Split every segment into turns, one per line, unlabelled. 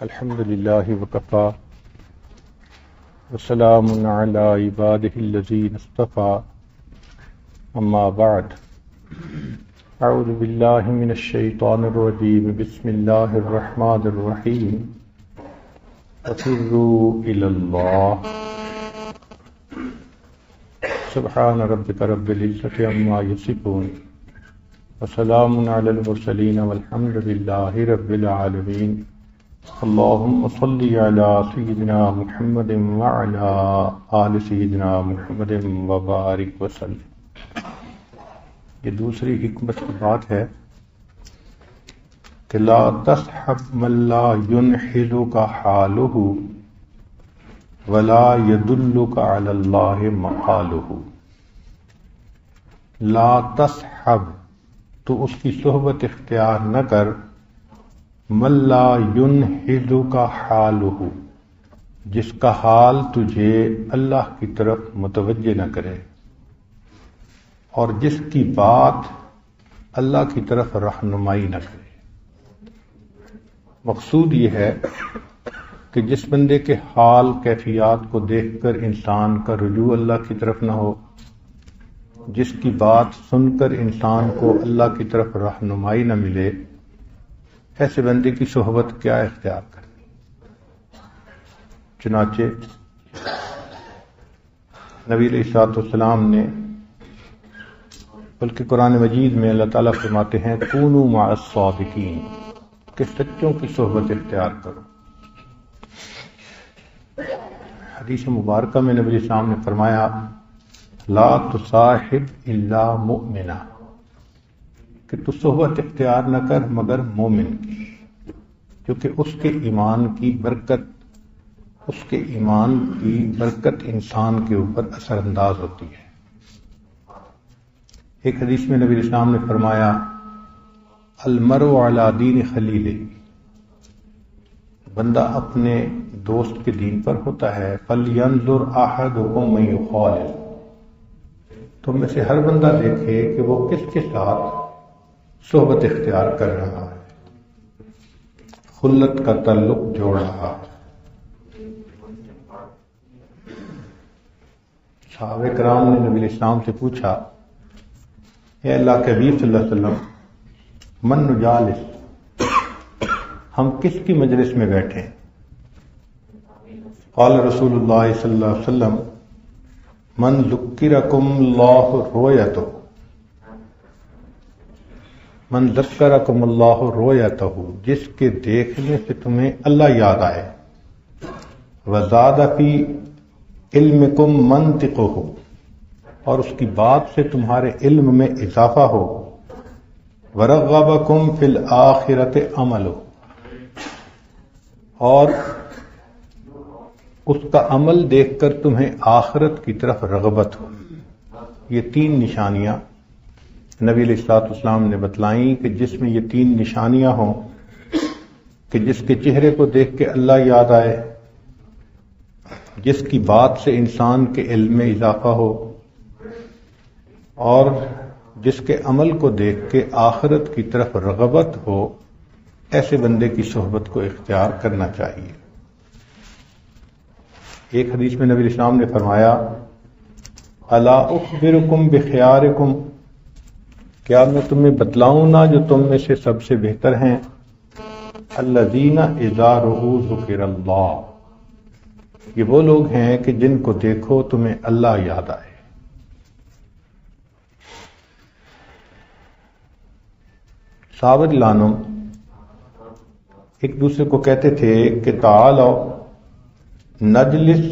الحمد لله وكفى وسلام على عباده الذين اصطفى أما بعد أعوذ بالله من الشيطان الرجيم بسم الله الرحمن الرحيم وفروا إلى الله سبحان ربك رب العزة عما يصفون وسلام على المرسلين والحمد لله رب العالمين اللهم صل على سيدنا محمد وعلى آل سيدنا محمد وبارك وسلم۔ یہ دوسری حکمت کی بات ہے کہ لا تصحب من لا ينحلك حاله ولا يدلك على الله مقاله۔ لا تصحب، تو اس کی صحبت اختیار نہ کر، من لا ينحلك حاله، جس کا حال تجھے اللہ کی طرف متوجہ نہ کرے اور جس کی بات اللہ کی طرف رہنمائی نہ کرے۔ مقصود یہ ہے کہ جس بندے کے حال کیفیات کو دیکھ کر انسان کا رجوع اللہ کی طرف نہ ہو، جس کی بات سن کر انسان کو اللہ کی طرف رہنمائی نہ ملے، ایسے بندے کی صحبت کیا اختیار کرنی۔ چنانچہ نبی علیہ الصلوۃ والسلام نے، بلکہ قرآن مجید میں اللہ تعالیٰ فرماتے ہیں کونوا مع الصادقین، کہ سچوں کی صحبت اختیار کرو۔ حدیث مبارکہ میں نبی علیہ السلام نے فرمایا لا تصاحب الا مؤمنا، کہ تو صحبت اختیار نہ کر مگر مومن کی، کیونکہ اس کے ایمان کی برکت انسان کے اوپر اثر انداز ہوتی ہے۔ ایک حدیث میں نبی اسلام نے فرمایا المرء علی دین خلیلہ، بندہ اپنے دوست کے دین پر ہوتا ہے۔ فلینظر احدکم من یخالل، تم میں سے ہر بندہ دیکھے کہ وہ کس کے ساتھ صحبت اختیار کر رہا ہے، خلت کا تعلق جوڑ رہا ہے۔ صحابہ کرام نے نبی اسلام سے پوچھا اے اللہ کے حبیب صلی اللہ علیہ وسلم من نجالس، ہم کس کی مجلس میں بیٹھیں؟ قال رسول اللہ صلی اللہ علیہ وسلم من ذکرکم اللہ رؤیتہ، من ذکرکم اللہ رؤیتہ، جس کے دیکھنے سے تمہیں اللہ یاد آئے، وزاد فی علمکم منطقہ، اور اس کی بات سے تمہارے علم میں اضافہ ہو، ورغبکم فی الآخرۃ عملہ، اور اس کا عمل دیکھ کر تمہیں آخرت کی طرف رغبت ہو۔ یہ تین نشانیاں نبی علیہ الصلوۃ والسلام نے بتلائیں کہ جس میں یہ تین نشانیاں ہوں کہ جس کے چہرے کو دیکھ کے اللہ یاد آئے، جس کی بات سے انسان کے علم میں اضافہ ہو، اور جس کے عمل کو دیکھ کے آخرت کی طرف رغبت ہو، ایسے بندے کی صحبت کو اختیار کرنا چاہیے۔ ایک حدیث میں نبی اسلام نے فرمایا الا اخبرکم بخیارکم، کیا میں تمہیں بتلاؤں نہ جو تم میں سے سب سے بہتر ہیں؟ الذین اذا رؤوا ذکر اللہ، یہ وہ لوگ ہیں کہ جن کو دیکھو تمہیں اللہ یاد آئے۔ صحابہ لانم ایک دوسرے کو کہتے تھے کہ تعالوا نجلس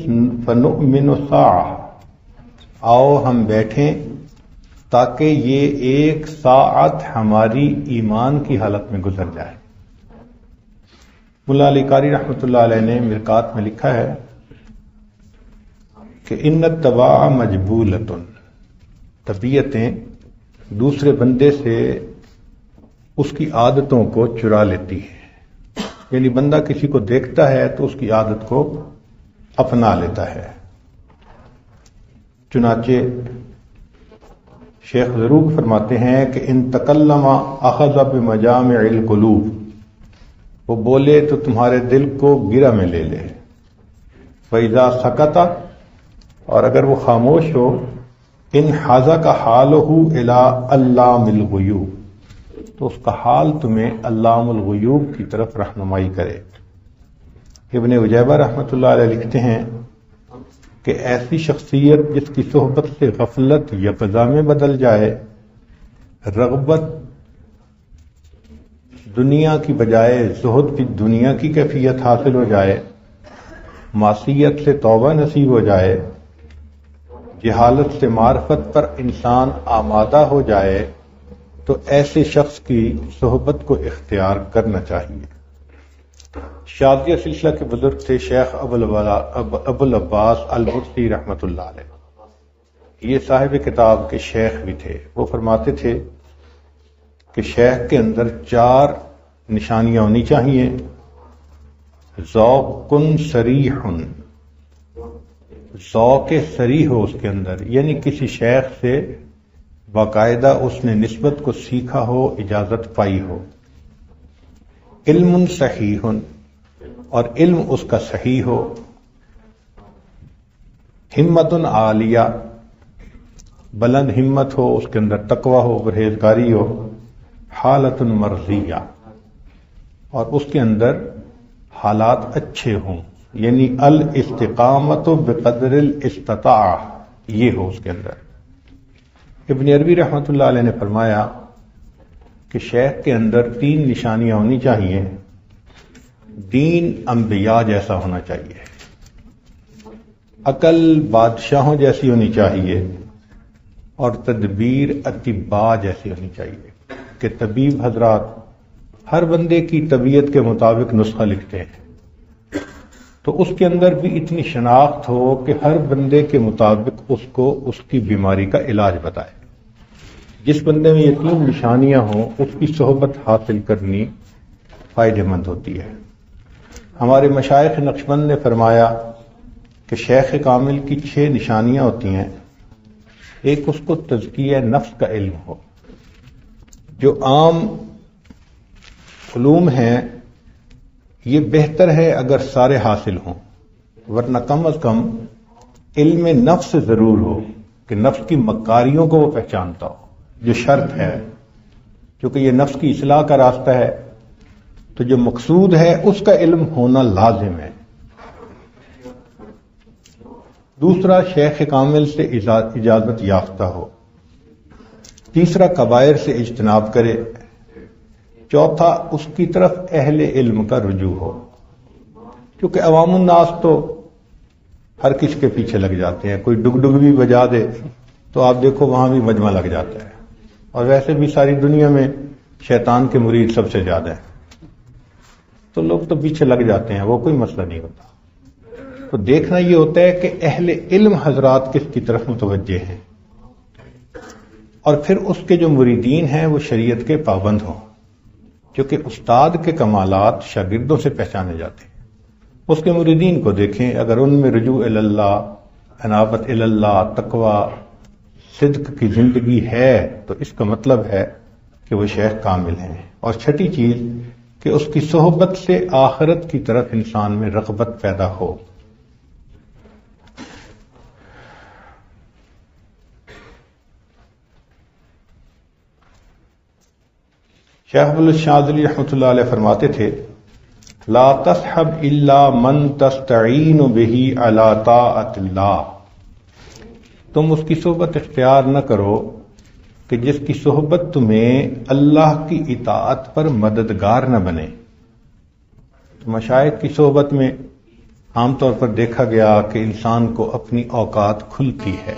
فنؤمن ساعہ، آؤ ہم بیٹھیں تاکہ یہ ایک ساعت ہماری ایمان کی حالت میں گزر جائے۔ ملا علی قاری رحمۃ اللہ علیہ نے مرقات میں لکھا ہے کہ ان الطباع مجبولۃ، طبیعتیں دوسرے بندے سے اس کی عادتوں کو چرا لیتی ہیں، یعنی بندہ کسی کو دیکھتا ہے تو اس کی عادت کو اپنا لیتا ہے۔ چنانچہ شیخ ضرور فرماتے ہیں کہ ان تکلم اخذ بمجامع القلوب، وہ بولے تو تمہارے دل کو گرہ میں لے لے. فَإِذَا سَكَتَ، اور اگر وہ خاموش ہو، انحازک حالہ الی علام الغیوب، تو اس کا حال تمہیں علام الغیوب کی طرف رہنمائی کرے. ابن عجیبہ رحمۃ اللہ علیہ لکھتے ہیں کہ ایسی شخصیت جس کی صحبت سے غفلت یقظہ میں بدل جائے، رغبت دنیا کی بجائے زہد کی دنیا کی کیفیت حاصل ہو جائے، معصیت سے توبہ نصیب ہو جائے، جہالت سے معرفت پر انسان آمادہ ہو جائے، تو ایسے شخص کی صحبت کو اختیار کرنا چاہیے. شاذلیہ سلسلہ کے بزرگ تھے شیخ ابو العباس البرسی رحمۃ اللہ علیہ. یہ صاحب کتاب کے شیخ بھی تھے. وہ فرماتے تھے کہ شیخ کے اندر 4 نشانیاں ہونی چاہیے. ذوق صریح، ذوق صریح ہو اس کے اندر، یعنی کسی شیخ سے باقاعدہ اس نے نسبت کو سیکھا ہو، اجازت پائی ہو. علم صحیح، اور علم اس کا صحیح ہو. ہمت عالیہ، بلند ہمت ہو، اس کے اندر تقوی ہو، پرہیزگاری ہو. حالت مرضیہ، اور اس کے اندر حالات اچھے ہوں، یعنی الاستقامت بقدر الاستطاعہ، یہ ہو اس کے اندر. ابن عربی رحمۃ اللہ علیہ نے فرمایا کہ شیخ کے اندر 3 نشانیاں ہونی چاہیے. دین انبیاء جیسا ہونا چاہیے، عقل بادشاہوں جیسی ہونی چاہیے، اور تدبیر اطباء جیسی ہونی چاہیے کہ طبیب حضرات ہر بندے کی طبیعت کے مطابق نسخہ لکھتے ہیں، تو اس کے اندر بھی اتنی شناخت ہو کہ ہر بندے کے مطابق اس کو اس کی بیماری کا علاج بتائے. جس بندے میں یہ 3 نشانیاں ہوں، اس کی صحبت حاصل کرنی فائدہ مند ہوتی ہے. ہمارے مشائخ نقشبند نے فرمایا کہ شیخ کامل کی 6 نشانیاں ہوتی ہیں. ایک، اس کو تزکیہ نفس کا علم ہو. جو عام علوم ہیں یہ بہتر ہے اگر سارے حاصل ہوں، ورنہ کم از کم علم نفس ضرور ہو کہ نفس کی مکاریوں کو وہ پہچانتا ہو، جو شرط ہے، کیونکہ یہ نفس کی اصلاح کا راستہ ہے. تو جو مقصود ہے اس کا علم ہونا لازم ہے. دوسرا، شیخ کامل سے اجازت یافتہ ہو. تیسرا، کبائر سے اجتناب کرے. چوتھا، اس کی طرف اہل علم کا رجوع ہو، کیونکہ عوام الناس تو ہر کس کے پیچھے لگ جاتے ہیں. کوئی ڈگ ڈگ بھی بجا دے تو آپ دیکھو وہاں بھی مجمع لگ جاتا ہے. اور ویسے بھی ساری دنیا میں شیطان کے مرید سب سے زیادہ ہیں، تو لوگ تو پیچھے لگ جاتے ہیں، وہ کوئی مسئلہ نہیں ہوتا. تو دیکھنا یہ ہوتا ہے کہ اہل علم حضرات کس کی طرف متوجہ ہیں، اور پھر اس کے جو مریدین ہیں وہ شریعت کے پابند ہوں، کیونکہ استاد کے کمالات شاگردوں سے پہچانے جاتے ہیں. اس کے مریدین کو دیکھیں، اگر ان میں رجوع اللہ، انابت اللہ، تقوی، صدق کی زندگی ہے تو اس کا مطلب ہے کہ وہ شیخ کامل ہیں. اور چھٹی چیز کہ اس کی صحبت سے آخرت کی طرف انسان میں رغبت پیدا ہو. شیخ ابو الشاذلی رحمۃ اللہ علیہ فرماتے تھے، لا تصحب الا من تستعین بہ علی طاعت اللہ. تم اس کی صحبت اختیار نہ کرو کہ جس کی صحبت تمہیں اللہ کی اطاعت پر مددگار نہ بنے. مشائخ کی صحبت میں عام طور پر دیکھا گیا کہ انسان کو اپنی اوقات کھلتی ہے،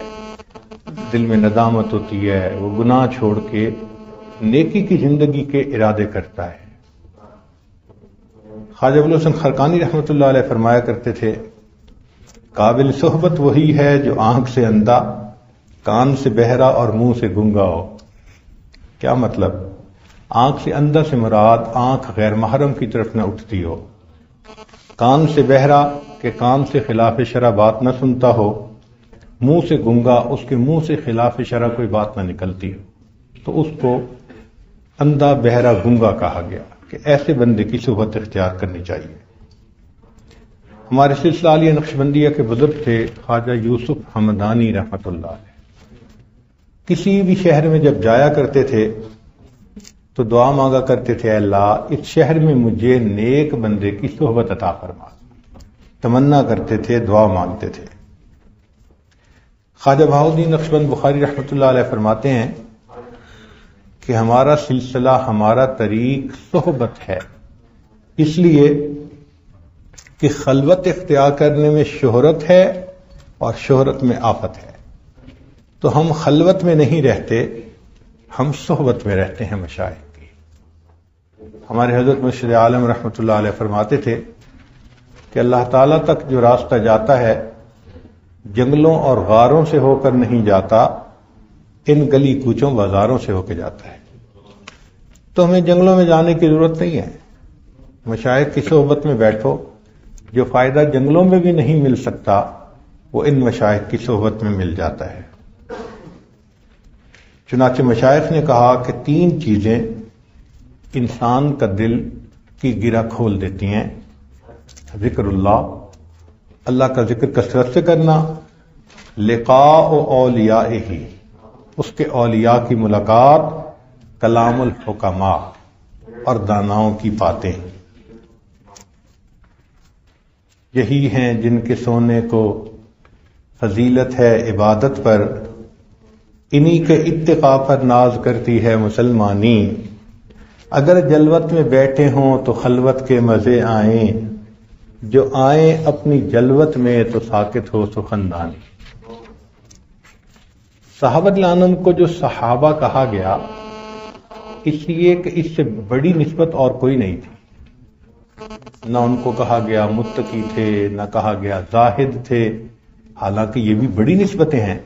دل میں ندامت ہوتی ہے، وہ گناہ چھوڑ کے نیکی کی زندگی کے ارادے کرتا ہے. خواجہ ابو الحسن خرقانی رحمۃ اللہ علیہ فرمایا کرتے تھے، قابل صحبت وہی ہے جو آنکھ سے اندھا، کان سے بہرا اور منہ سے گنگا ہو. کیا مطلب؟ آنکھ سے اندھا سے مراد آنکھ غیر محرم کی طرف نہ اٹھتی ہو، کان سے بہرا کہ کان سے خلاف شرع بات نہ سنتا ہو، منہ سے گنگا اس کے منہ سے خلاف شرع کوئی بات نہ نکلتی ہو، تو اس کو اندھا بہرا گنگا کہا گیا. کہ ایسے بندے کی صحبت اختیار کرنی چاہیے۔ ہمارے سلسلہ عالیہ نقشبندیہ کے بزرگ تھے خواجہ یوسف حمدانی رحمۃ اللہ علیہ، کسی بھی شہر میں جب جایا کرتے تھے تو دعا مانگا کرتے تھے، اے اللہ اس شہر میں مجھے نیک بندے کی صحبت عطا فرما، تمنا کرتے تھے، دعا مانگتے تھے۔ خواجہ بہاؤالدین نقشبند بخاری رحمۃ اللہ علیہ فرماتے ہیں کہ ہمارا سلسلہ، ہمارا طریق صحبت ہے، اس لیے کہ خلوت اختیار کرنے میں شہرت ہے اور شہرت میں آفت ہے، تو ہم خلوت میں نہیں رہتے، ہم صحبت میں رہتے ہیں مشائخ کی۔ ہمارے حضرت مرشد عالم رحمۃ اللہ علیہ فرماتے تھے کہ اللہ تعالیٰ تک جو راستہ جاتا ہے جنگلوں اور غاروں سے ہو کر نہیں جاتا، ان گلی کوچوں بازاروں سے ہو کے جاتا ہے۔ تو ہمیں جنگلوں میں جانے کی ضرورت نہیں ہے، مشائخ کی صحبت میں بیٹھو، جو فائدہ جنگلوں میں بھی نہیں مل سکتا وہ ان مشائخ کی صحبت میں مل جاتا ہے۔ چنانچہ مشائخ نے کہا کہ 3 چیزیں انسان کا دل کی گرہ کھول دیتی ہیں، ذکر اللہ، اللہ کا ذکر کثرت سے کرنا، لقاء اولیائہ، اس کے اولیاء کی ملاقات، کلام الحکماء، اور داناؤں کی باتیں، یہی ہیں جن کے سونے کو فضیلت ہے عبادت پر، انہی کے اتقاء پر ناز کرتی ہے مسلمانی، اگر جلوت میں بیٹھے ہوں تو خلوت کے مزے آئیں، جو آئیں اپنی جلوت میں تو ساکت ہو سخندانی۔ صحابہ رضوان کو جو صحابہ کہا گیا اس لیے کہ اس سے بڑی نسبت اور کوئی نہیں تھی، نہ ان کو کہا گیا متقی تھے، نہ کہا گیا زاہد تھے، حالانکہ یہ بھی بڑی نسبتیں ہیں،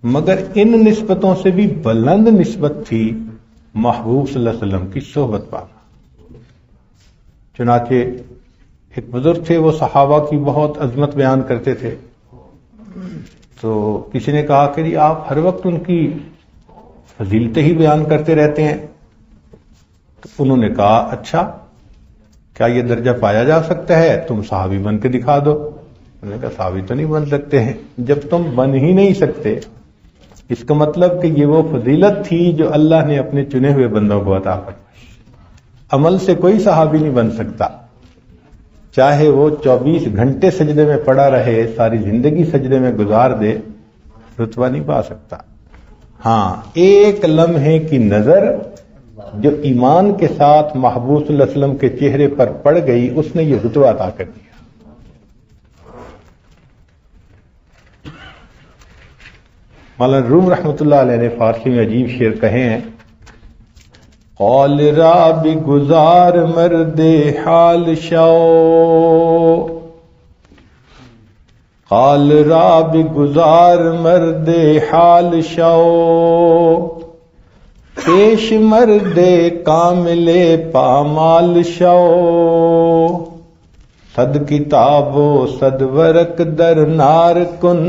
مگر ان نسبتوں سے بھی بلند نسبت تھی محبوب صلی اللہ علیہ وسلم کی صحبت پانا۔ چنانچہ ایک بزرگ تھے، وہ صحابہ کی بہت عظمت بیان کرتے تھے، تو کسی نے کہا کہ جی آپ ہر وقت ان کی فضیلتیں ہی بیان کرتے رہتے ہیں، تو انہوں نے کہا اچھا کیا یہ درجہ پایا جا سکتا ہے؟ تم صحابی بن کے دکھا دو۔ انہوں نے کہا صحابی تو نہیں بن سکتے ہیں، جب تم بن ہی نہیں سکتے اس کا مطلب کہ یہ وہ فضیلت تھی جو اللہ نے اپنے چنے ہوئے بندوں کو عطا فرمائی۔ عمل سے کوئی صحابی نہیں بن سکتا، چاہے وہ 24 گھنٹے سجدے میں پڑا رہے، ساری زندگی سجدے میں گزار دے، رتبہ نہیں پا سکتا۔ ہاں، ایک لمحے کی نظر جو ایمان کے ساتھ محبوب صلی اللہ علیہ وسلم کے چہرے پر پڑ گئی، اس نے یہ رتبہ عطا کر دیا۔ مولانا روم رحمۃ اللہ علیہ نے فارسی میں عجیب شعر کہے ہیں، قال را بگزار مرد حال شو، قال را بگزار مرد حال شو، پیش مرد کامل پامال شو، صد کتاب و صد ورق در نار کن،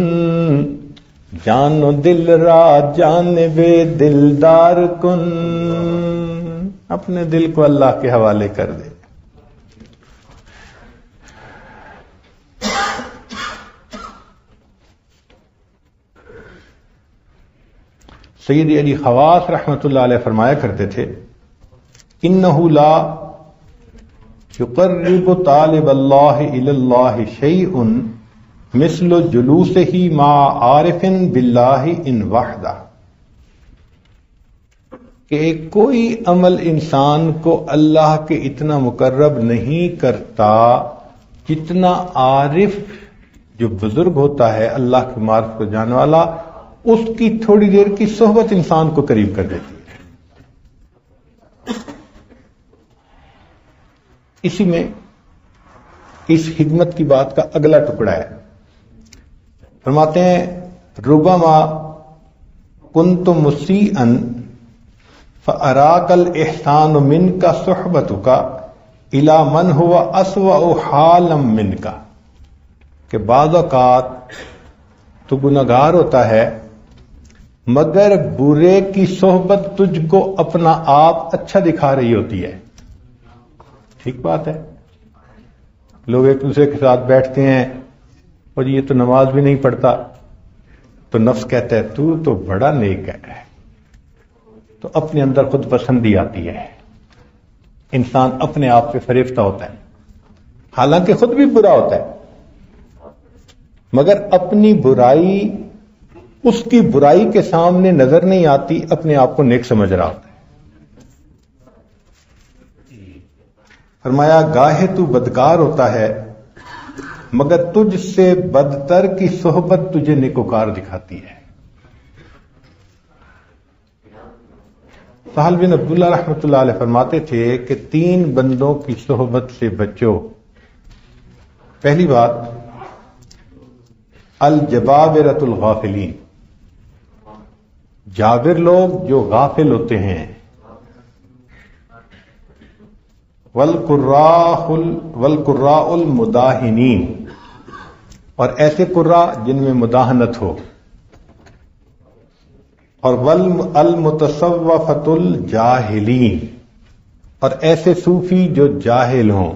جان و دل را جانب دلدار کن، اپنے دل کو اللہ کے حوالے کر دے۔ سید علی خواص رحمۃ اللہ علیہ فرمایا کرتے تھے، انہ لا یقرب طالب اللہ الی اللہ شیء مثل جلوسہ مع عارف باللہ ان وحدہ، کہ کوئی عمل انسان کو اللہ کے اتنا مقرب نہیں کرتا جتنا عارف جو بزرگ ہوتا ہے، اللہ کی معرفت کو جاننے والا، اس کی تھوڑی دیر کی صحبت انسان کو قریب کر دیتی ہے۔ اسی میں اس حکمت کی بات کا اگلا ٹکڑا ہے، فرماتے ہیں ربما کنت مسیئا فاراک الاحسان منک صحبتک الی من هو اسوأ حالا منک، کہ بعض اوقات تو گناہگار ہوتا ہے مگر برے کی صحبت تجھ کو اپنا آپ اچھا دکھا رہی ہوتی ہے، ٹھیک بات ہے. لوگ ایک دوسرے کے ساتھ بیٹھتے ہیں اور یہ تو نماز بھی نہیں پڑھتا، تو نفس کہتا ہے تو بڑا نیک ہے. تو اپنے اندر خود پسندی آتی ہے، انسان اپنے آپ پہ فریفتہ ہوتا ہے، حالانکہ خود بھی برا ہوتا ہے، مگر اپنی برائی اس کی برائی کے سامنے نظر نہیں آتی، اپنے آپ کو نیک سمجھ رہا ہوتا ہے. فرمایا گاہے تو بدکار ہوتا ہے مگر تجھ سے بدتر کی صحبت تجھے نیکوکار دکھاتی ہے. سہل بن عبداللہ رحمۃ اللہ علیہ فرماتے تھے کہ 3 بندوں کی صحبت سے بچو. پہلی بات الجبابرۃ الغافلین، جابر لوگ جو غافل ہوتے ہیں. والقراء المداہنین، اور ایسے قراء جن میں مداہنت ہو. اور المتصوفۃ الجاہلین، اور ایسے صوفی جو جاہل ہوں،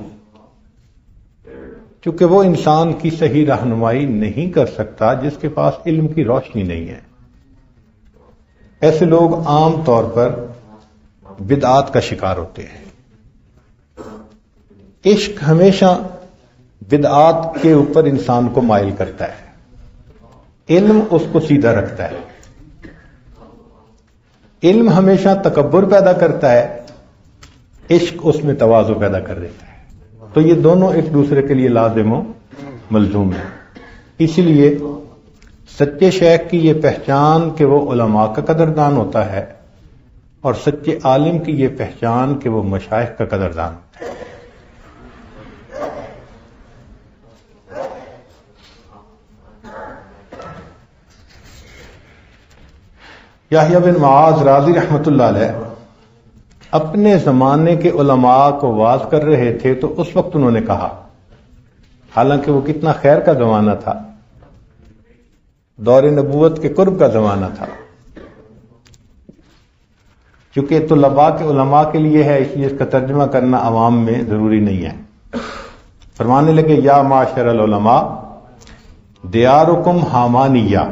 چونکہ وہ انسان کی صحیح رہنمائی نہیں کر سکتا جس کے پاس علم کی روشنی نہیں ہے. ایسے لوگ عام طور پر بدعات کا شکار ہوتے ہیں. عشق ہمیشہ بدعات کے اوپر انسان کو مائل کرتا ہے، علم اس کو سیدھا رکھتا ہے. علم ہمیشہ تکبر پیدا کرتا ہے، عشق اس میں تواضع پیدا کر دیتا ہے. تو یہ دونوں ایک دوسرے کے لیے لازم و ملزوم ہیں. اسی لیے سچے شیخ کی یہ پہچان کہ وہ علماء کا قدردان ہوتا ہے، اور سچے عالم کی یہ پہچان کہ وہ مشائخ کا قدردان ہوتا ہے. یحییٰ بن معاذ راضی رحمۃ اللہ علیہ اپنے زمانے کے علماء کو واز کر رہے تھے تو اس وقت انہوں نے کہا، حالانکہ وہ کتنا خیر کا زمانہ تھا، دور نبوت کے قرب کا زمانہ تھا، چونکہ طلباء کے علماء کے لیے ہے اس لیے اس کا ترجمہ کرنا عوام میں ضروری نہیں ہے. فرمانے لگے یا معاشر العلماء دیارکم حامانیہ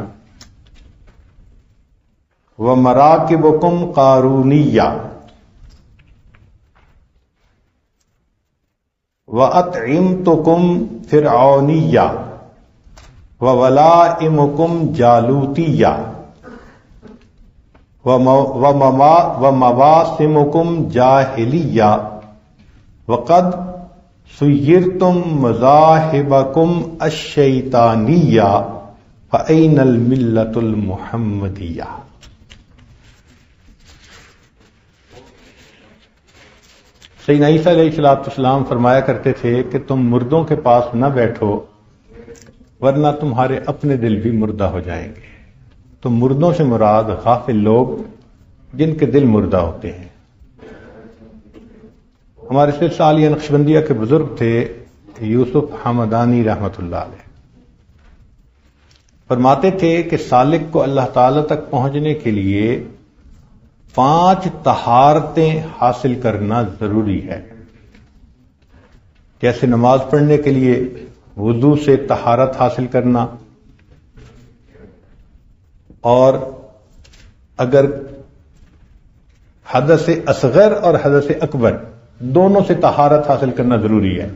ومراکبکم قارونیہ وَأَطْعِمْتُكُمْ فِرْعَوْنِيَّةً وَوَلَائِمُكُمْ جَالُوتِيَّةً وَمَوَاسِمُكُمْ جَاهِلِيَّةً وَقَدْ سُيِّرْتُمْ مَذَاهِبَكُمْ الشَّيْطَانِيَّةَ فَأَيْنَ الْمِلَّةُ الْمُحَمَّدِيَّةُ. سیدنا عیسیٰ علیہ السلام فرمایا کرتے تھے کہ تم مردوں کے پاس نہ بیٹھو ورنہ تمہارے اپنے دل بھی مردہ ہو جائیں گے. تو مردوں سے مراد غافل لوگ جن کے دل مردہ ہوتے ہیں. ہمارے سلسلہ عالیہ نقشبندیہ کے بزرگ تھے یوسف حمدانی رحمۃ اللہ علیہ، فرماتے تھے کہ سالک کو اللہ تعالی تک پہنچنے کے لیے 5 طہارتیں حاصل کرنا ضروری ہے. جیسے نماز پڑھنے کے لیے وضو سے طہارت حاصل کرنا، اور اگر حدث اصغر اور حدث اکبر دونوں سے طہارت حاصل کرنا ضروری ہے.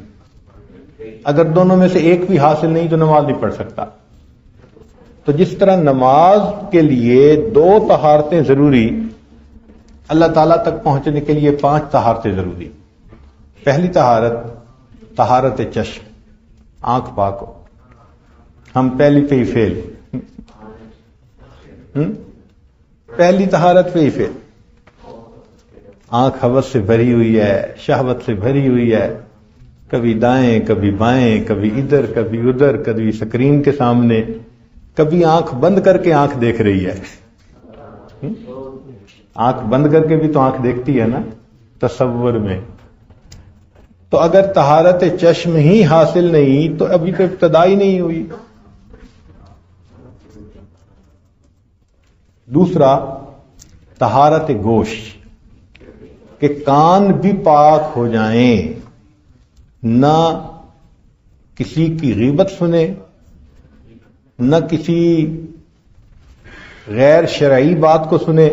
اگر دونوں میں سے ایک بھی حاصل نہیں تو نماز نہیں پڑھ سکتا. تو جس طرح نماز کے لیے 2 طہارتیں ضروری، اللہ تعالیٰ تک پہنچنے کے لیے 5 طہارتیں ضروری. پہلی طہارت چشم، آنکھ پاک ہو. ہم پہلی پہ ہی فیل، پہلی طہارت پہ ہی فیل. آنکھ حوث سے بھری ہوئی ہے، شہوت سے بھری ہوئی ہے، کبھی دائیں کبھی بائیں، کبھی ادھر کبھی ادھر، کبھی سکرین کے سامنے، کبھی آنکھ بند کر کے آنکھ دیکھ رہی ہے. آنکھ بند کر کے بھی تو آنکھ دیکھتی ہے نا تصور میں. تو اگر طہارت چشم ہی حاصل نہیں تو ابھی تو ابتدا ہی نہیں ہوئی. دوسرا طہارت گوش، کہ کان بھی پاک ہو جائیں، نہ کسی کی غیبت سنے، نہ کسی غیر شرعی بات کو سنے۔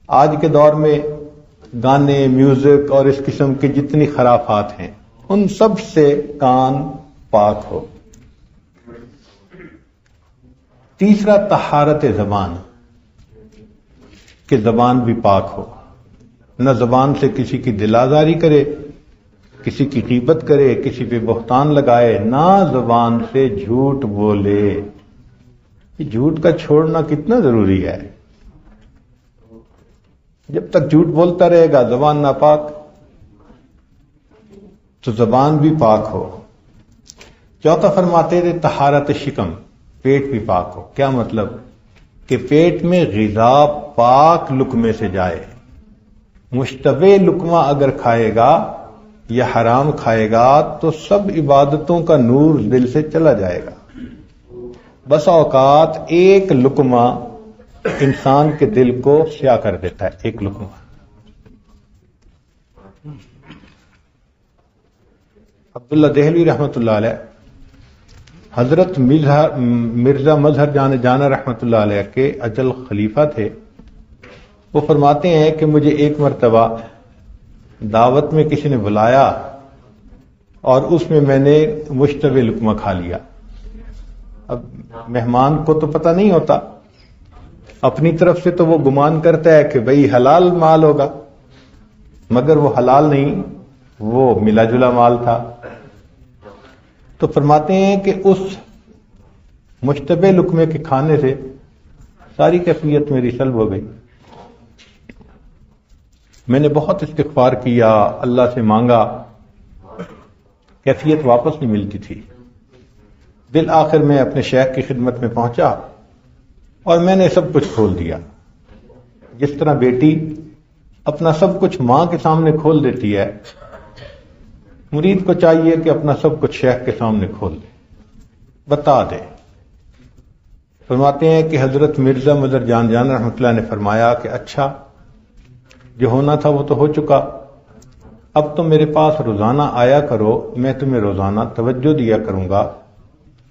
آج کے دور میں گانے، میوزک اور اس قسم کے جتنی خرافات ہیں ان سب سے کان پاک ہو۔ تیسرا طہارت زبان، کہ زبان بھی پاک ہو، نہ زبان سے کسی کی دل آزاری کرے، کسی کی غیبت کرے، کسی پہ بہتان لگائے، نہ زبان سے جھوٹ بولے۔ یہ جھوٹ کا چھوڑنا کتنا ضروری ہے۔ جب تک جھوٹ بولتا رہے گا زبان ناپاک، تو زبان بھی پاک ہو۔ چوتھا فرماتے تھے طہارت شکم، پیٹ بھی پاک ہو۔ کیا مطلب؟ کہ پیٹ میں غذا پاک لقمے سے جائے۔ مشتبہ لقمہ اگر کھائے گا یا حرام کھائے گا تو سب عبادتوں کا نور دل سے چلا جائے گا۔ بس اوقات ایک لقمہ انسان کے دل کو سیاہ کر دیتا ہے، ایک لقمہ۔ عبداللہ دہلوی رحمۃ اللہ علیہ، حضرت مرزا مظہر جانا رحمۃ اللہ علیہ کے اجل خلیفہ تھے۔ وہ فرماتے ہیں کہ مجھے ایک مرتبہ دعوت میں کسی نے بلایا اور اس میں میں نے مشتبہ لقمہ کھا لیا۔ اب مہمان کو تو پتہ نہیں ہوتا، اپنی طرف سے تو وہ گمان کرتا ہے کہ بھئی حلال مال ہوگا، مگر وہ حلال نہیں، وہ ملا جلا مال تھا۔ تو فرماتے ہیں کہ اس مشتبہ لقمے کے کھانے سے ساری کیفیت میری سلب ہو گئی۔ میں نے بہت استغفار کیا، اللہ سے مانگا، کیفیت واپس نہیں ملتی تھی۔ بالآخر میں اپنے شیخ کی خدمت میں پہنچا اور میں نے سب کچھ کھول دیا۔ جس طرح بیٹی اپنا سب کچھ ماں کے سامنے کھول دیتی ہے، مرید کو چاہیے کہ اپنا سب کچھ شیخ کے سامنے کھول دے، بتا دے۔ فرماتے ہیں کہ حضرت مرزا مظہر جان رحمۃ اللہ نے فرمایا کہ اچھا، جو ہونا تھا وہ تو ہو چکا، اب تم میرے پاس روزانہ آیا کرو، میں تمہیں روزانہ توجہ دیا کروں گا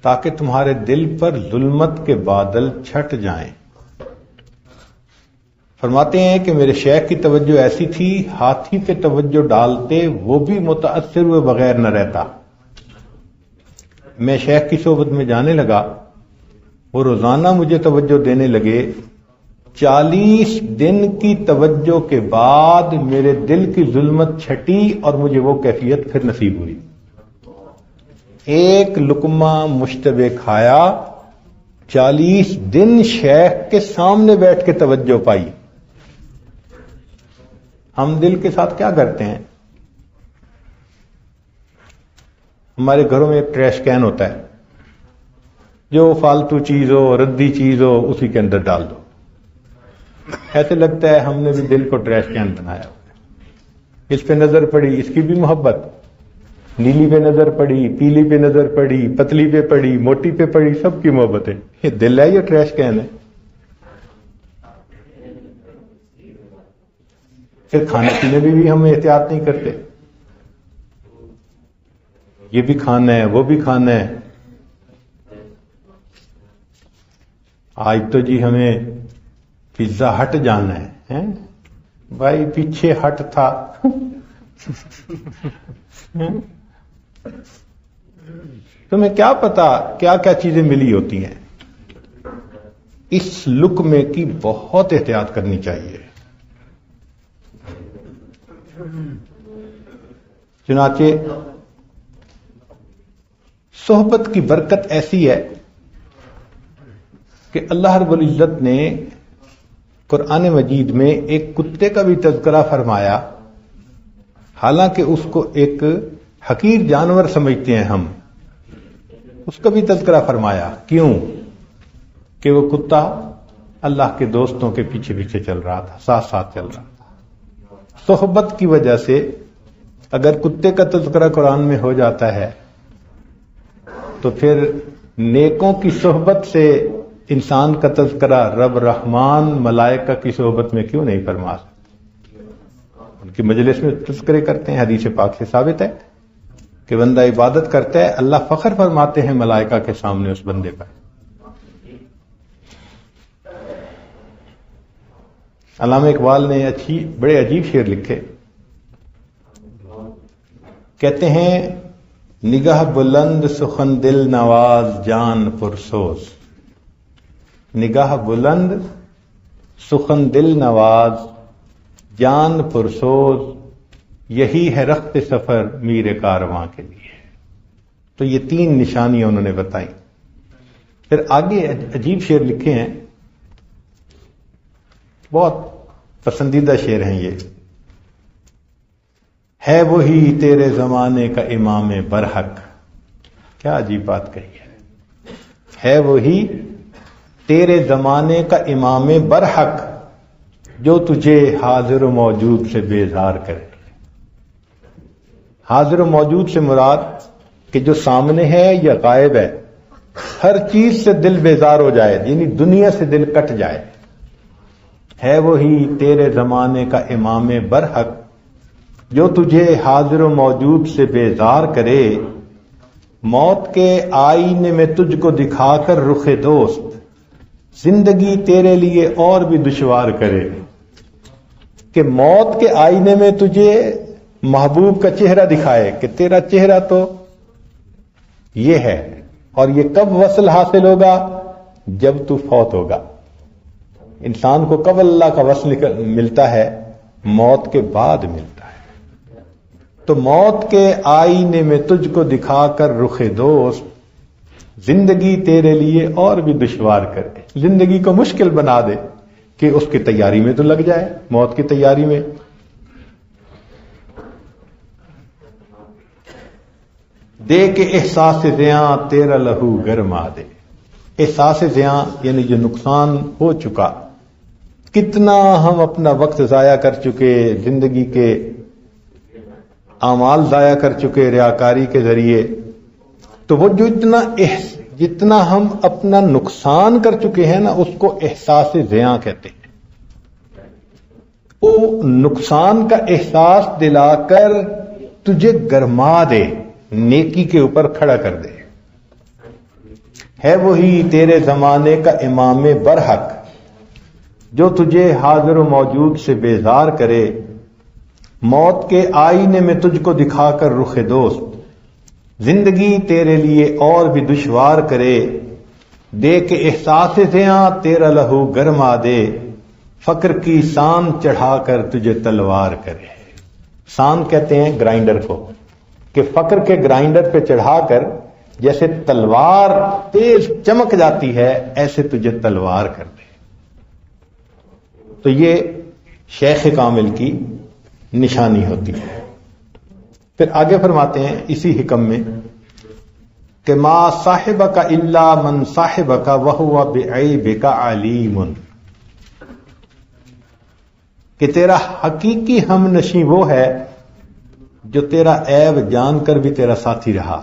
تاکہ تمہارے دل پر ظلمت کے بادل چھٹ جائیں۔ فرماتے ہیں کہ میرے شیخ کی توجہ ایسی تھی، ہاتھی پہ توجہ ڈالتے وہ بھی متاثر ہوئے بغیر نہ رہتا۔ میں شیخ کی صحبت میں جانے لگا، وہ روزانہ مجھے توجہ دینے لگے۔ 40 دن کی توجہ کے بعد میرے دل کی ظلمت چھٹی اور مجھے وہ کیفیت پھر نصیب ہوئی۔ ایک لقمہ مشتبہ کھایا، 40 دن شیخ کے سامنے بیٹھ کے توجہ پائی۔ ہم دل کے ساتھ کیا کرتے ہیں؟ ہمارے گھروں میں ایک ٹریش کین ہوتا ہے، جو فالتو چیز ہو، ردی چیز ہو، اسی کے اندر ڈال دو۔ ایسے لگتا ہے ہم نے بھی دل کو ٹریش کین بنایا ہوا۔ اس پہ نظر پڑی، اس کی بھی محبت، نیلی پہ نظر پڑی، پیلی پہ نظر پڑی، پتلی پہ پڑی، موٹی پہ پڑی، سب کی محبت ہے۔ یہ دل ہے یا ٹریش کین ہے؟ پھر کھانے پینے میں بھی ہم احتیاط نہیں کرتے، یہ بھی کھانا ہے، وہ بھی کھانا ہے۔ آج تو جی ہمیں پیزا ہٹ جانا ہے، بھائی پیچھے ہٹ تھا۔ تمہیں کیا پتا کیا کیا چیزیں ملی ہوتی ہیں۔ اس لقمے کی بہت احتیاط کرنی چاہیے۔ چنانچہ صحبت کی برکت ایسی ہے کہ اللہ رب العزت نے قرآن مجید میں ایک کتے کا بھی تذکرہ فرمایا، حالانکہ اس کو ایک حقیر جانور سمجھتے ہیں ہم، اس کا بھی تذکرہ فرمایا۔ کیوں؟ کہ وہ کتا اللہ کے دوستوں کے پیچھے پیچھے چل رہا تھا، ساتھ ساتھ چل رہا تھا۔ صحبت کی وجہ سے اگر کتے کا تذکرہ قرآن میں ہو جاتا ہے تو پھر نیکوں کی صحبت سے انسان کا تذکرہ رب رحمان ملائکہ کی صحبت میں کیوں نہیں فرما سکتے؟ ان کی مجلس میں تذکرے کرتے ہیں. حدیث پاک سے ثابت ہے کہ بندہ عبادت کرتا ہے، اللہ فخر فرماتے ہیں ملائکہ کے سامنے اس بندے پر. علامہ اقبال نے بڑے عجیب شعر لکھے. کہتے ہیں نگاہ بلند سخن دل نواز جان پرسوز. نگاہ بلند سخن دل نواز جان پرسوز، یہی ہے رخت سفر میر کارواں کے لیے. تو یہ 3 نشانیاں انہوں نے بتائی. پھر آگے عجیب شعر لکھے ہیں، بہت پسندیدہ شعر ہیں یہ. ہے وہی تیرے زمانے کا امام برحق. کیا عجیب بات کہی ہے وہی تیرے زمانے کا امام برحق جو تجھے حاضر و موجود سے بیزار کرے. حاضر و موجود سے مراد کہ جو سامنے ہے یا غائب ہے، ہر چیز سے دل بیزار ہو جائے، یعنی دنیا سے دل کٹ جائے. ہے وہی تیرے زمانے کا امام برحق جو تجھے حاضر و موجود سے بیزار کرے. موت کے آئینے میں تجھ کو دکھا کر رخ دوست زندگی تیرے لیے اور بھی دشوار کرے. کہ موت کے آئینے میں تجھے محبوب کا چہرہ دکھائے کہ تیرا چہرہ تو یہ ہے، اور یہ کب وصل حاصل ہوگا؟ جب تو فوت ہوگا. انسان کو کب اللہ کا وصل ملتا ہے؟ موت کے بعد ملتا ہے. تو موت کے آئینے میں تجھ کو دکھا کر رخ دوست زندگی تیرے لیے اور بھی دشوار کرے. زندگی کو مشکل بنا دے کہ اس کی تیاری میں تو لگ جائے، موت کی تیاری میں. دے کے احساس زیاں تیرا لہو گرما دے. احساس زیاں یعنی جو نقصان ہو چکا، کتنا ہم اپنا وقت ضائع کر چکے، زندگی کے اعمال ضائع کر چکے ریاکاری کے ذریعے. تو وہ جو جتنا ہم اپنا نقصان کر چکے ہیں نا، اس کو احساس زیاں کہتے ہیں. وہ نقصان کا احساس دلا کر تجھے گرما دے، نیکی کے اوپر کھڑا کر دے. ہے وہی تیرے زمانے کا امام برحق جو تجھے حاضر و موجود سے بیزار کرے. موت کے آئینے میں تجھ کو دکھا کر رخ دوست زندگی تیرے لیے اور بھی دشوار کرے. دے کے احساس زیاں تیرا لہو گرما دے. فقر کی سان چڑھا کر تجھے تلوار کرے. سان کہتے ہیں گرائنڈر کو، کہ فقر کے گرائنڈر پہ چڑھا کر جیسے تلوار تیز چمک جاتی ہے، ایسے تجھے تلوار کر دے. تو یہ شیخ کامل کی نشانی ہوتی ہے. پھر آگے فرماتے ہیں اسی حکم میں کہ ما صاحبک الا من صاحبک وہو بعیبک علیم. کہ تیرا حقیقی ہم نشیں وہ ہے جو تیرا عیب جان کر بھی تیرا ساتھی رہا.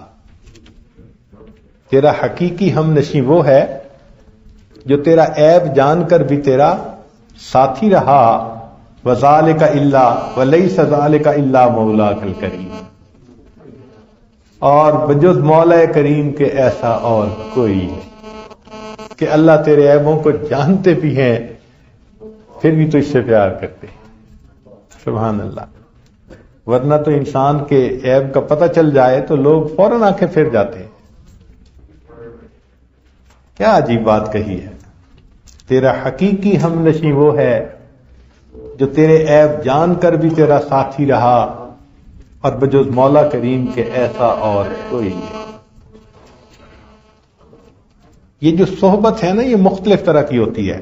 تیرا حقیقی ہم نشیں وہ ہے جو تیرا عیب جان کر بھی تیرا ساتھی رہا. وذالک الا ولیس ذالک الا مولاک الکریم. اور بجز مولا کریم کے ایسا اور کوئی ہے کہ اللہ تیرے عیبوں کو جانتے بھی ہیں پھر بھی تو اس سے پیار کرتے ہیں. سبحان اللہ. ورنہ تو انسان کے عیب کا پتہ چل جائے تو لوگ فوراً آنکھیں پھیر جاتے ہیں. کیا عجیب بات کہی ہے. تیرا حقیقی ہم نشیں وہ ہے جو تیرے عیب جان کر بھی تیرا ساتھی رہا، اور بجز مولا کریم کے ایسا اور کوئی نہیں. یہ جو صحبت ہے نا، یہ مختلف طرح کی ہوتی ہے.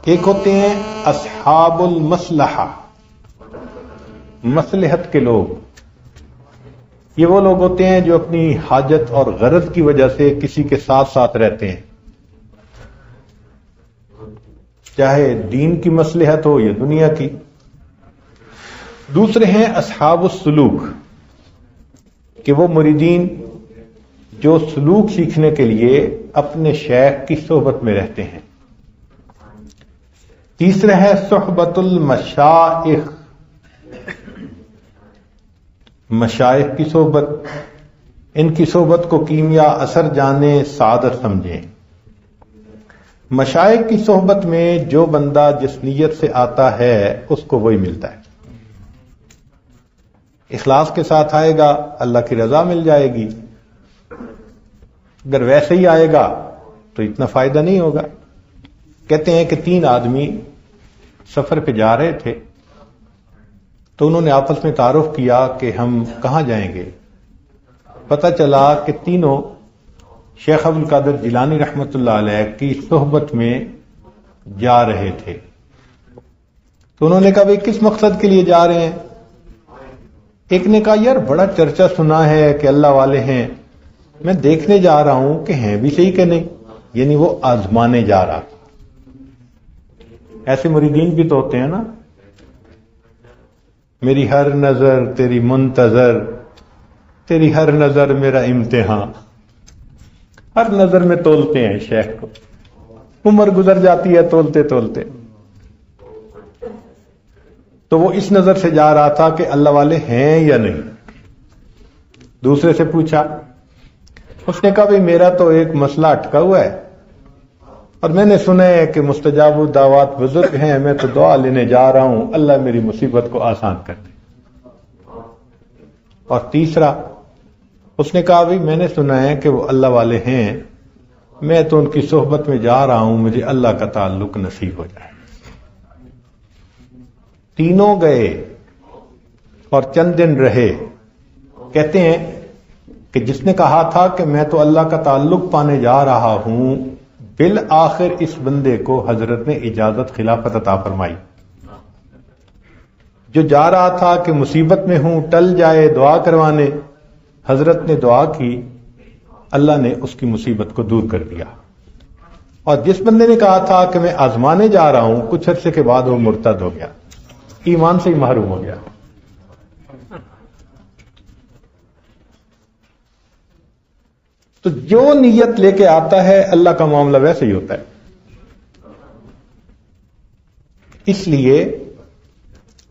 ایک ہوتے ہیں اصحاب المصلحہ، مصلحت کے لوگ. یہ وہ لوگ ہوتے ہیں جو اپنی حاجت اور غرض کی وجہ سے کسی کے ساتھ ساتھ رہتے ہیں، چاہے دین کی مصلحت ہو یا دنیا کی. دوسرے ہیں اصحاب السلوک، کہ وہ مریدین جو سلوک سیکھنے کے لیے اپنے شیخ کی صحبت میں رہتے ہیں. تیسرا ہے صحبت المشائخ، مشائخ کی صحبت، ان کی صحبت کو کیمیا اثر جانیں، سعادت سمجھیں۔ مشائخ کی صحبت میں جو بندہ جس نیت سے آتا ہے اس کو وہی ملتا ہے۔ اخلاص کے ساتھ آئے گا اللہ کی رضا مل جائے گی، اگر ویسے ہی آئے گا تو اتنا فائدہ نہیں ہوگا۔ کہتے ہیں کہ 3 آدمی سفر پہ جا رہے تھے تو انہوں نے آپس میں تعارف کیا کہ ہم کہاں جائیں گے۔ پتہ چلا کہ تینوں شیخ ابو القادر جیلانی رحمۃ اللہ علیہ کی صحبت میں جا رہے تھے۔ تو انہوں نے کہا بھئی کس مقصد کے لیے جا رہے ہیں؟ ایک نے کہا یار بڑا چرچا سنا ہے کہ اللہ والے ہیں، میں دیکھنے جا رہا ہوں کہ ہیں بھی صحیح کہ نہیں، یعنی وہ آزمانے جا رہا تھا۔ ایسے مریدین بھی تو ہوتے ہیں نا، میری ہر نظر تیری منتظر، تیری ہر نظر میرا امتحان، ہر نظر میں تولتے ہیں شیخ کو، عمر گزر جاتی ہے تولتے تولتے۔ تو وہ اس نظر سے جا رہا تھا کہ اللہ والے ہیں یا نہیں۔ دوسرے سے پوچھا، اس نے کہا بھئی میرا تو ایک مسئلہ اٹکا ہوا ہے اور میں نے سنا ہے کہ مستجاب الدعوات بزرگ ہیں، میں تو دعا لینے جا رہا ہوں اللہ میری مصیبت کو آسان کر دے۔ اور تیسرا اس نے کہا بھئی میں نے سنا ہے کہ وہ اللہ والے ہیں، میں تو ان کی صحبت میں جا رہا ہوں، مجھے اللہ کا تعلق نصیب ہو جائے۔ تینوں گئے اور چند دن رہے۔ کہتے ہیں کہ جس نے کہا تھا کہ میں تو اللہ کا تعلق پانے جا رہا ہوں، بالآخر اس بندے کو حضرت نے اجازت خلافت عطا فرمائی۔ جو جا رہا تھا کہ مصیبت میں ہوں ٹل جائے دعا کروانے، حضرت نے دعا کی، اللہ نے اس کی مصیبت کو دور کر دیا۔ اور جس بندے نے کہا تھا کہ میں آزمانے جا رہا ہوں، کچھ عرصے کے بعد وہ مرتد ہو گیا، ایمان سے ہی محروم ہو گیا۔ تو جو نیت لے کے آتا ہے اللہ کا معاملہ ویسے ہی ہوتا ہے۔ اس لیے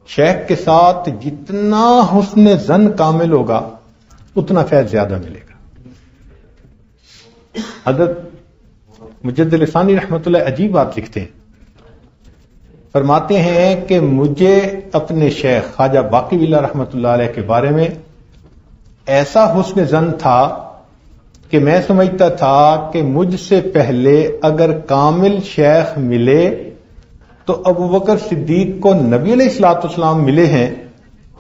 شیخ کے ساتھ جتنا حسن ظن کامل ہوگا اتنا فیض زیادہ ملے گا۔ حضرت مجدد لسانی رحمۃ اللہ عجیب بات لکھتے ہیں، فرماتے ہیں کہ مجھے اپنے شیخ خواجہ باقی باللہ رحمۃ اللہ علیہ کے بارے میں ایسا حسن ظن تھا کہ میں سمجھتا تھا کہ مجھ سے پہلے اگر کامل شیخ ملے تو ابو بکر صدیق کو نبی علیہ الصلوۃ والسلام ملے ہیں،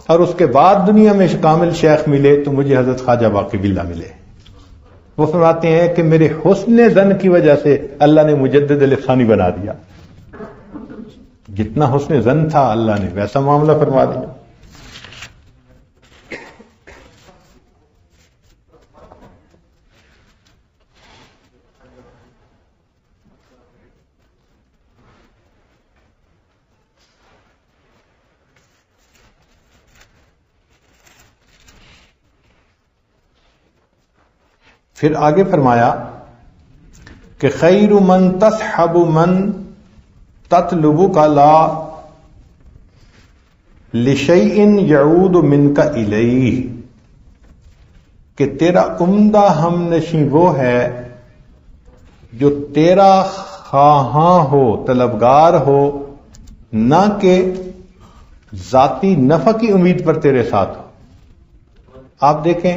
اور اس کے بعد دنیا میں کامل شیخ ملے تو مجھے حضرت خواجہ باقی باللہ ملے۔ وہ فرماتے ہیں کہ میرے حسن ظن کی وجہ سے اللہ نے مجدد لسانی بنا دیا، جتنا حسن ظن تھا اللہ نے ویسا معاملہ فرما دیا۔ پھر آگے فرمایا کہ خیر من تصحب من تطلب کا لا لشیء یعود منک الیہ، کہ تیرا عمدہ ہم نشیں وہ ہے جو تیرا خواہاں ہو، طلبگار ہو، نہ کہ ذاتی نفع کی امید پر تیرے ساتھ ہو۔ آپ دیکھیں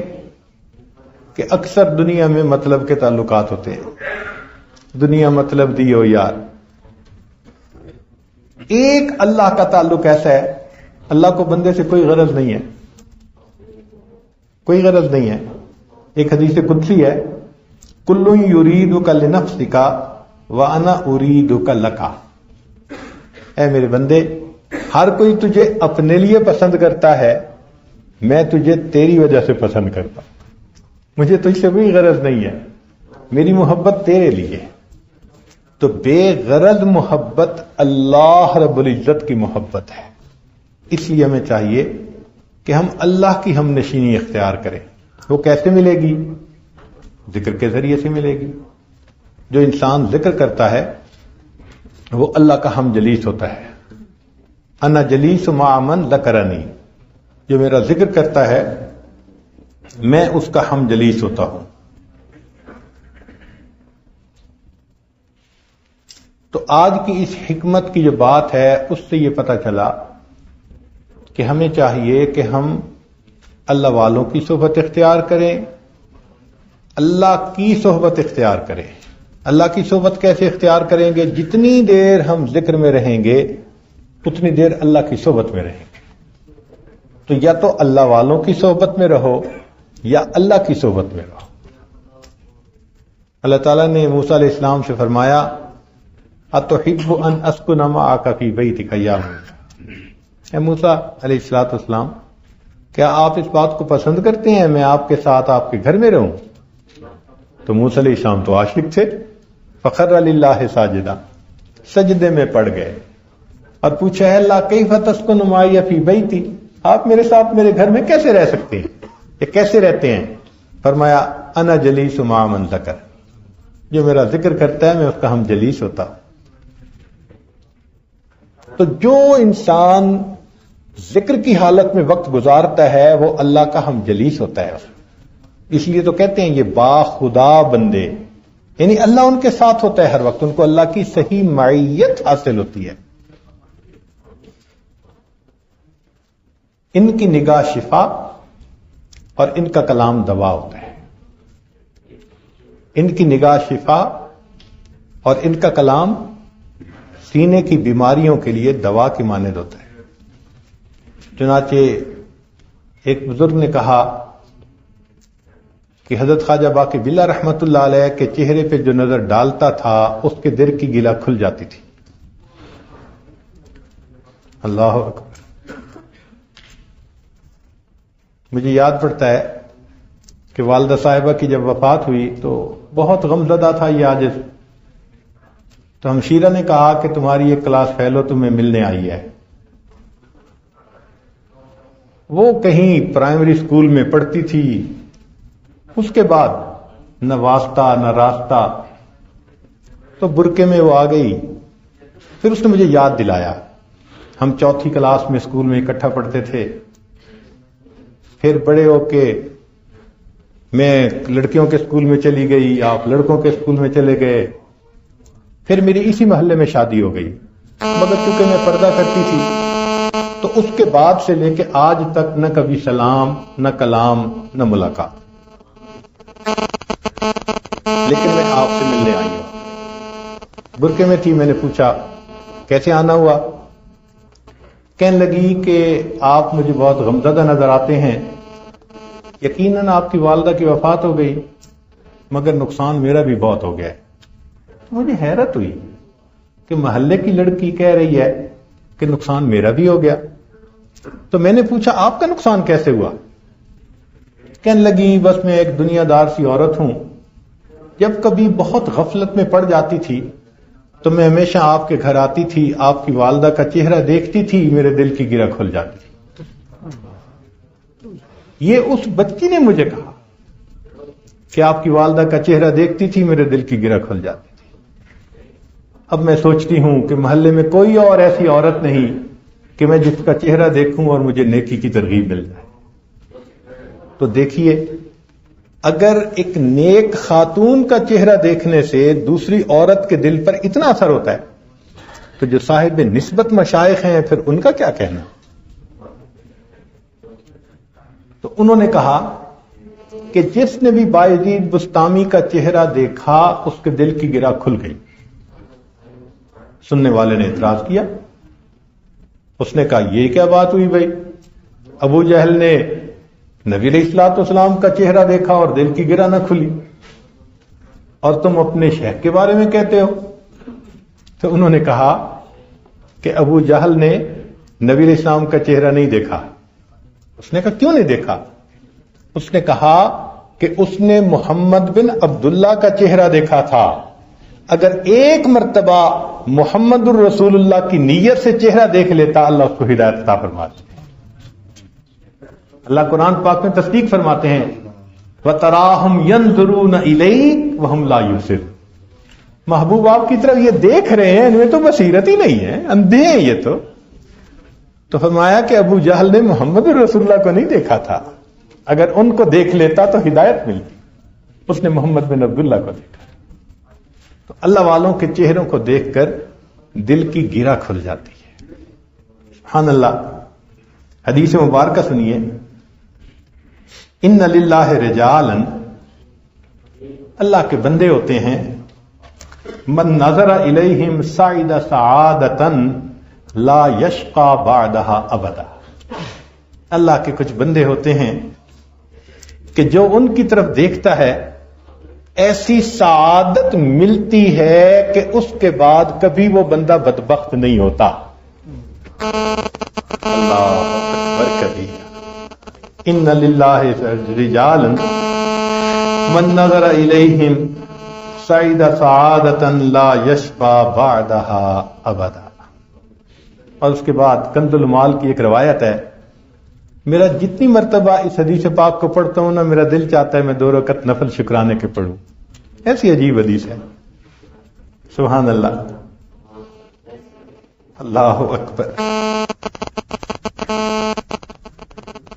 کہ اکثر دنیا میں مطلب کے تعلقات ہوتے ہیں، دنیا مطلب دیو یار۔ ایک اللہ کا تعلق ایسا ہے، اللہ کو بندے سے کوئی غرض نہیں ہے، کوئی غرض نہیں ہے۔ ایک حدیث قدسی ہے، کل یریدک لنفسک وانا اریدک لک، اے میرے بندے ہر کوئی تجھے اپنے لیے پسند کرتا ہے، میں تجھے تیری وجہ سے پسند کرتا ہوں، مجھے تجھ سے کوئی غرض نہیں ہے، میری محبت تیرے لیے۔ تو بے غرض محبت اللہ رب العزت کی محبت ہے۔ اس لیے ہمیں چاہیے کہ ہم اللہ کی ہم نشینی اختیار کریں۔ وہ کیسے ملے گی؟ ذکر کے ذریعے سے ملے گی۔ جو انسان ذکر کرتا ہے وہ اللہ کا ہم جلیس ہوتا ہے. انا جلیس مع من ذکرنی، جو میرا ذکر کرتا ہے میں اس کا ہم جلیس ہوتا ہوں. تو آج کی اس حکمت کی جو بات ہے اس سے یہ پتہ چلا کہ ہمیں چاہیے کہ ہم اللہ والوں کی صحبت اختیار کریں، اللہ کی صحبت اختیار کریں. اللہ کی صحبت کیسے اختیار کریں گے؟ جتنی دیر ہم ذکر میں رہیں گے اتنی دیر اللہ کی صحبت میں رہیں گے. تو یا تو اللہ والوں کی صحبت میں رہو یا اللہ کی صحبت میں رہو. اللہ تعالیٰ نے موسیٰ علیہ السلام سے فرمایا اتحب ان اسکن معک فی بیتک یا موسیٰ، اے موسیٰ علیہ السلام کیا آپ اس بات کو پسند کرتے ہیں میں آپ کے ساتھ آپ کے گھر میں رہوں؟ تو موسیٰ علیہ السلام تو عاشق تھے، فخر للہ ساجدہ، سجدے میں پڑ گئے اور پوچھا ہے اللہ کیف تسکن معی فی بیتی، آپ میرے ساتھ میرے گھر میں کیسے رہ سکتے ہیں، یہ کیسے رہتے ہیں؟ فرمایا انا جلیس مع من ذکر، جو میرا ذکر کرتا ہے میں اس کا ہم جلیس ہوتا ہوں. تو جو انسان ذکر کی حالت میں وقت گزارتا ہے وہ اللہ کا ہم جلیس ہوتا ہے. اس لیے تو کہتے ہیں یہ با خدا بندے، یعنی اللہ ان کے ساتھ ہوتا ہے ہر وقت، ان کو اللہ کی صحیح معیت حاصل ہوتی ہے. ان کی نگاہ شفا اور ان کا کلام دوا ہوتا ہے. ان کی نگاہ شفا اور ان کا کلام سینے کی بیماریوں کے لیے دوا کی مانند ہوتا ہے. چنانچہ ایک بزرگ نے کہا کہ حضرت خواجہ باقی باللہ رحمت اللہ علیہ کے چہرے پہ جو نظر ڈالتا تھا اس کے دل کی گلا کھل جاتی تھی. اللہ اکبر. مجھے یاد پڑتا ہے کہ والدہ صاحبہ کی جب وفات ہوئی تو بہت غمزدہ تھا یہ عاجز. تو ہمشیرہ نے کہا کہ تمہاری ایک کلاس فیلو تمہیں ملنے آئی ہے. وہ کہیں پرائمری سکول میں پڑھتی تھی، اس کے بعد نہ واسطہ نہ راستہ، تو برقعے میں وہ آ گئی. پھر اس نے مجھے یاد دلایا، ہم چوتھی کلاس میں اسکول میں اکٹھا پڑھتے تھے. پھر بڑے ہو کے میں لڑکیوں کے اسکول میں چلی گئی، آپ لڑکوں کے اسکول میں چلے گئے. پھر میری اسی محلے میں شادی ہو گئی، مگر چونکہ میں پردہ کرتی تھی تو اس کے بعد سے لے کے آج تک نہ کبھی سلام نہ کلام نہ ملاقات. لیکن میں آپ سے ملنے آئی ہوں. برقعے میں تھی، میں نے پوچھا کیسے آنا ہوا؟ کہنے لگی کہ آپ مجھے بہت غمزدہ نظر آتے ہیں. یقیناً آپ کی والدہ کی وفات ہو گئی مگر نقصان میرا بھی بہت ہو گیا ہے. مجھے حیرت ہوئی کہ محلے کی لڑکی کہہ رہی ہے کہ نقصان میرا بھی ہو گیا. تو میں نے پوچھا آپ کا نقصان کیسے ہوا؟ کہنے لگی بس میں ایک دنیا دار سی عورت ہوں، جب کبھی بہت غفلت میں پڑ جاتی تھی تو میں ہمیشہ آپ کے گھر آتی تھی، آپ کی والدہ کا چہرہ دیکھتی تھی، میرے دل کی گرہ کھل جاتی تھی. یہ اس بچی نے مجھے کہا کہ آپ کی والدہ کا چہرہ دیکھتی تھی، میرے دل کی گرہ کھل جاتی تھی. اب میں سوچتی ہوں کہ محلے میں کوئی اور ایسی عورت نہیں کہ میں جس کا چہرہ دیکھوں اور مجھے نیکی کی ترغیب مل جائے. تو دیکھیے، اگر ایک نیک خاتون کا چہرہ دیکھنے سے دوسری عورت کے دل پر اتنا اثر ہوتا ہے تو جو صاحب نسبت مشائخ ہیں پھر ان کا کیا کہنا؟ تو انہوں نے کہا کہ جس نے بھی بایزید بستامی کا چہرہ دیکھا اس کے دل کی گرہ کھل گئی. سننے والے نے اعتراض کیا، اس نے کہا یہ کیا بات ہوئی بھائی؟ ابو جہل نے نبی علیہ الصلوۃ والسلام کا چہرہ دیکھا اور دل کی گرہ نہ کھلی، اور تم اپنے شیخ کے بارے میں کہتے ہو. تو انہوں نے کہا کہ ابو جہل نے نبی علیہ السلام کا چہرہ نہیں دیکھا. اس نے کہا کیوں نہیں دیکھا؟ اس نے کہا کہ اس نے محمد بن عبداللہ کا چہرہ دیکھا تھا. اگر ایک مرتبہ محمد الرسول اللہ کی نیت سے چہرہ دیکھ لیتا اللہ اس کو ہدایت عطا فرماتا. اللہ قرآن پاک میں تصدیق فرماتے ہیں وَتَرَاهُمْ يَنْظُرُونَ إِلَيْكَ وَهُمْ لَا يُبْصِرُونَ. محبوب آپ کی طرف یہ دیکھ رہے ہیں، ان میں تو بصیرت ہی نہیں ہے، اندھے ہیں یہ تو فرمایا کہ ابو جہل نے محمد رسول اللہ کو نہیں دیکھا تھا، اگر ان کو دیکھ لیتا تو ہدایت ملتی، اس نے محمد بن عبداللہ کو دیکھا۔ تو اللہ والوں کے چہروں کو دیکھ کر دل کی گرہ کھل جاتی ہے۔ سبحان اللہ۔ حدیث مبارکہ سنیے، ان للہ رجالا، اللہ کے بندے ہوتے ہیں، من نظر الیہم سعید سعادتا لا یشقى بعدها ابدا، اللہ کے کچھ بندے ہوتے ہیں کہ جو ان کی طرف دیکھتا ہے ایسی سعادت ملتی ہے کہ اس کے بعد کبھی وہ بندہ بدبخت نہیں ہوتا۔ اللہ اکبر کبیرہ۔ ان للہ رجالا من نظر الیہم سعید سعادتا لا یشقى بعدها ابدا۔ اور اس کے بعد کنز المال کی ایک روایت ہے، میرا جتنی مرتبہ اس حدیث پاک کو پڑھتا ہوں نا، میرا دل چاہتا ہے میں 2 رکعت نفل شکرانے کے پڑھوں، ایسی عجیب حدیث ہے۔ سبحان اللہ، اللہ اکبر۔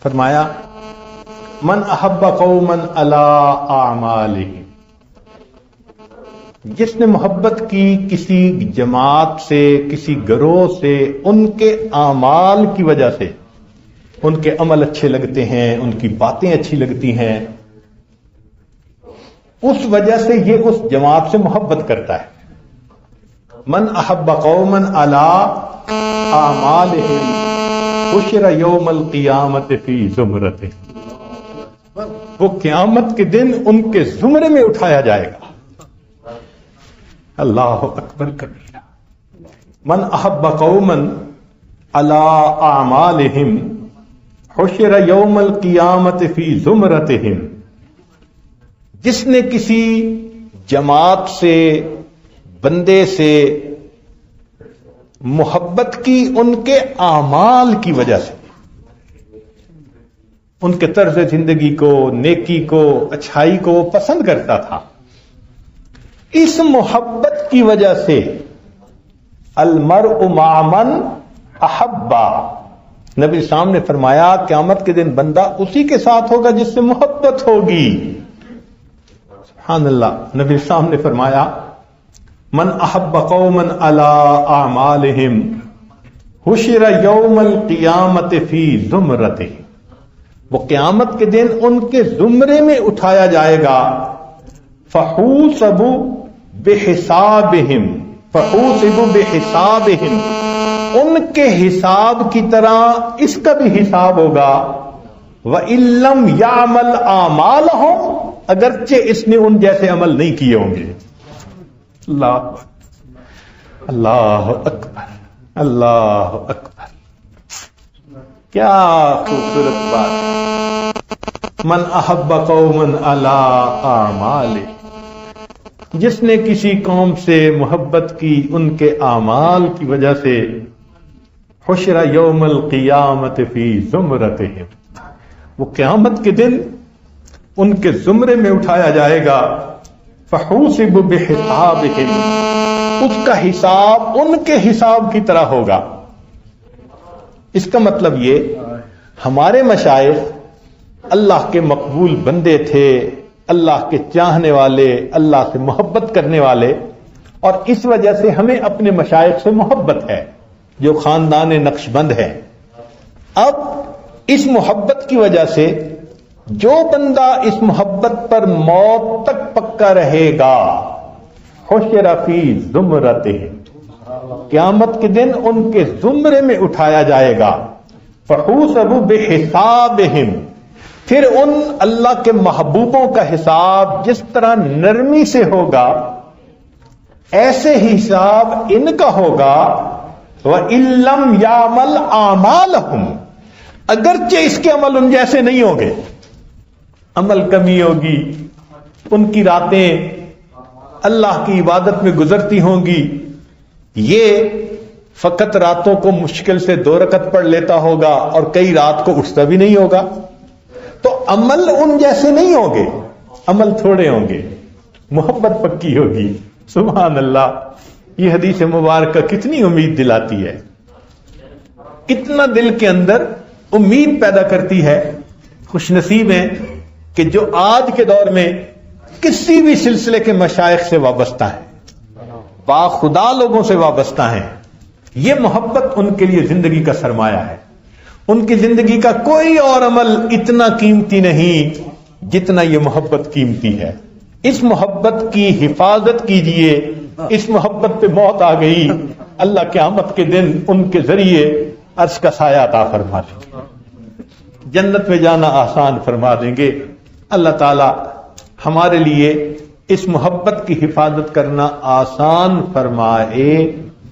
فرمایا من احب قوما علی اعمالہم، جس نے محبت کی کسی جماعت سے، کسی گروہ سے، ان کے اعمال کی وجہ سے، ان کے عمل اچھے لگتے ہیں، ان کی باتیں اچھی لگتی ہیں، اس وجہ سے یہ اس جماعت سے محبت کرتا ہے۔ من احب قوما علی اعمالہم حشر یوم القیامت فی زمرتہ، وہ قیامت کے دن ان کے زمرے میں اٹھایا جائے گا۔ اللہ اکبر کبیرہ۔ من احب قوما علی اعمالہم حشر یوم القیامت فی زمرتہم، جس نے کسی جماعت سے، بندے سے محبت کی ان کے اعمال کی وجہ سے، ان کے طرز زندگی کو، نیکی کو، اچھائی کو وہ پسند کرتا تھا، اس محبت کی وجہ سے المرء مع من احبا، نبی اسلام نے فرمایا قیامت کے دن بندہ اسی کے ساتھ ہوگا جس سے محبت ہوگی۔ سبحان اللہ۔ نبی اسلام نے فرمایا من احب قوما علی اعمالہم حشر یوم القیامت فی زمرتہ، وہ قیامت کے دن ان کے زمرے میں اٹھایا جائے گا۔ فحوسبوا بحسابہم، فحوسبوا بحسابہم، ان کے حساب کی طرح اس کا بھی حساب ہوگا۔ وَإِن لَّمْ يَعْمَلْ أَعْمَالَهُمْ، اگرچہ اس نے ان جیسے عمل نہیں کیے ہوں گے۔ اللہ اکبر، اللہ اکبر، کیا خوبصورت بات۔ من احب قوما علی اعمالہ، جس نے کسی قوم سے محبت کی ان کے اعمال کی وجہ سے، حشر یوم القیامت فی زمرتہم، وہ قیامت کے دن ان کے زمرے میں اٹھایا جائے گا۔ فحوسب بحسابہم، اس کا حساب ان کے حساب کی طرح ہوگا۔ اس کا مطلب یہ، ہمارے مشائخ اللہ کے مقبول بندے تھے، اللہ کے چاہنے والے، اللہ سے محبت کرنے والے، اور اس وجہ سے ہمیں اپنے مشائخ سے محبت ہے جو خاندان نقشبند ہے۔ اب اس محبت کی وجہ سے جو بندہ اس محبت پر موت تک پکا رہے گا، حشر فی زمرتہ، قیامت کے دن ان کے زمرے میں اٹھایا جائے گا۔ فحوسبوا بحسابہم، پھر ان اللہ کے محبوبوں کا حساب جس طرح نرمی سے ہوگا، ایسے ہی حساب ان کا ہوگا۔ وَإِن لَّمْ يَعْمَلْ أَعْمَالَهُمْ، اگرچہ اس کے عمل ان جیسے نہیں ہوں گے، عمل کمی ہوگی، ان کی راتیں اللہ کی عبادت میں گزرتی ہوں گی، یہ فقط راتوں کو مشکل سے 2 رکعت پڑھ لیتا ہوگا اور کئی رات کو اٹھتا بھی نہیں ہوگا، تو عمل ان جیسے نہیں ہوں گے، عمل تھوڑے ہوں گے، محبت پکی ہوگی، سبحان اللہ، یہ حدیث مبارکہ کتنی امید دلاتی ہے، کتنا دل کے اندر امید پیدا کرتی ہے۔ خوش نصیب ہیں کہ جو آج کے دور میں کسی بھی سلسلے کے مشائخ سے وابستہ ہیں، با خدا لوگوں سے وابستہ ہیں، یہ محبت ان کے لیے زندگی کا سرمایہ ہے۔ ان کی زندگی کا کوئی اور عمل اتنا قیمتی نہیں جتنا یہ محبت قیمتی ہے۔ اس محبت کی حفاظت کیجئے، اس محبت پہ موت آ گئی، اللہ قیامت کے دن ان کے ذریعے عرش کا سایہ عطا فرما دیں گے، جنت میں جانا آسان فرما دیں گے۔ اللہ تعالی ہمارے لیے اس محبت کی حفاظت کرنا آسان فرمائے۔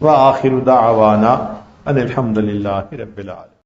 وآخر دعوانا ان الحمد للہ رب العالمین۔